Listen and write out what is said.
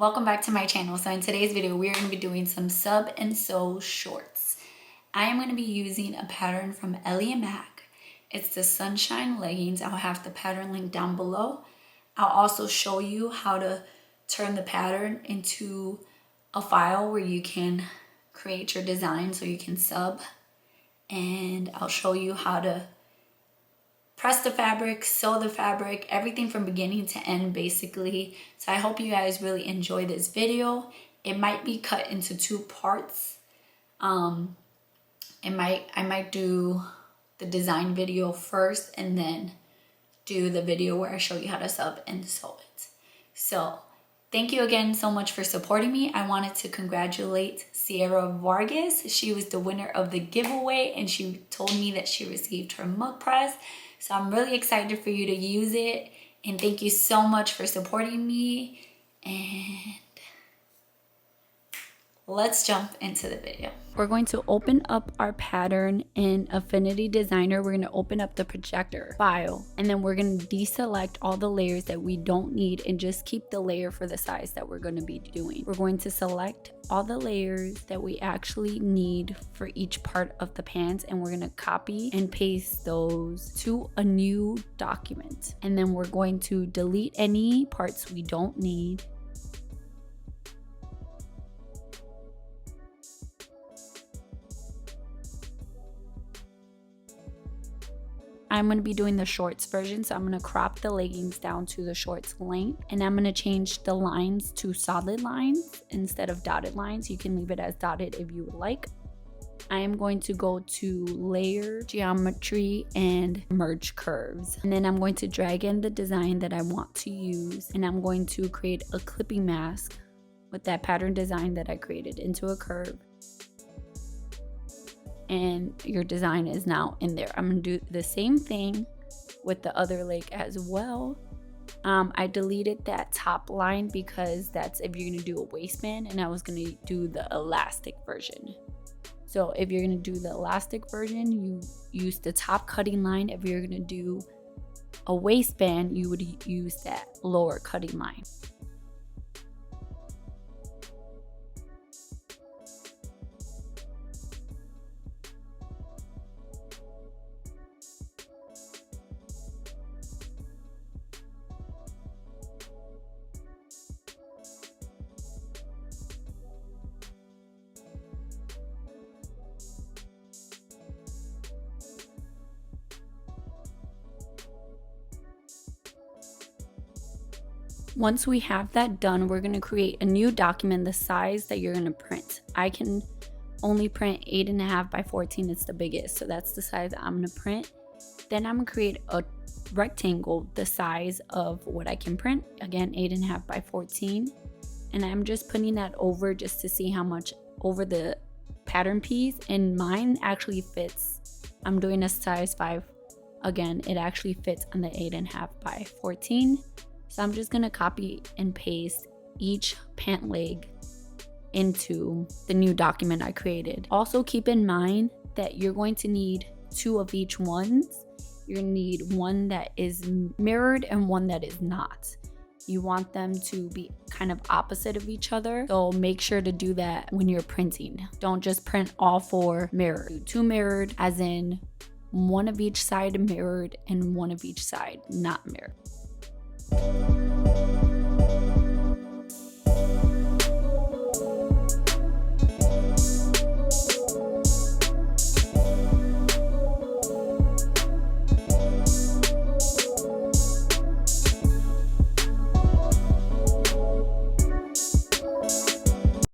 Welcome back to my channel. So in today's video, we are going to be doing some sub and sew shorts. I am going to be using a pattern from Ellie & Mac. It's the Sunshine Leggings. I'll have the pattern link down below. I'll also show you how to turn the pattern into a file where you can create your design so you can sub. And I'll show you how to press the fabric, sew the fabric, everything from beginning to end basically. So I hope you guys really enjoy this video. It might be cut into two parts. I might do the design video first and then do the video where I show you how to sub and sew it. So thank you again so much for supporting me. I wanted to congratulate Sierra Vargas. She was the winner of the giveaway and she told me that she received her mug press. So I'm really excited for you to use it. And thank you so much for supporting me. And let's jump into the video. We're going to open up our pattern in Affinity Designer. We're going to open up the projector file. And then we're going to deselect all the layers that we don't need and just keep the layer for the size that we're going to be doing. We're going to select all the layers that we actually need for each part of the pants. And we're going to copy and paste those to a new document. And then we're going to delete any parts we don't need. I'm going to be doing the shorts version, so I'm going to crop the leggings down to the shorts length, and I'm going to change the lines to solid lines instead of dotted lines. You can leave it as dotted if you would like. I am going to go to layer, geometry, and merge curves. And then I'm going to drag in the design that I want to use, and I'm going to create a clipping mask with that pattern design that I created into a curve. And your design is now in there. I'm gonna do the same thing with the other leg as well. I deleted that top line because that's if you're gonna do a waistband, and I was gonna do the elastic version. So if you're gonna do the elastic version, you use the top cutting line. If you're gonna do a waistband, you would use that lower cutting line. Once we have that done, we're going to create a new document the size that you're going to print. I can only print 8.5 by 14. It's the biggest, so that's the size I'm going to print. Then I'm going to create a rectangle the size of what I can print. Again, 8.5 by 14. And I'm just putting that over just to see how much over the pattern piece. And mine actually fits. I'm doing a size 5. Again, it actually fits on the 8.5 by 14. So I'm just gonna copy and paste each pant leg into the new document I created. Also keep in mind that you're going to need 2 of each ones. You're gonna need one that is mirrored and one that is not. You want them to be kind of opposite of each other. So make sure to do that when you're printing. Don't just print all 4 mirrored. Do 2 mirrored, as in one of each side mirrored and one of each side not mirrored.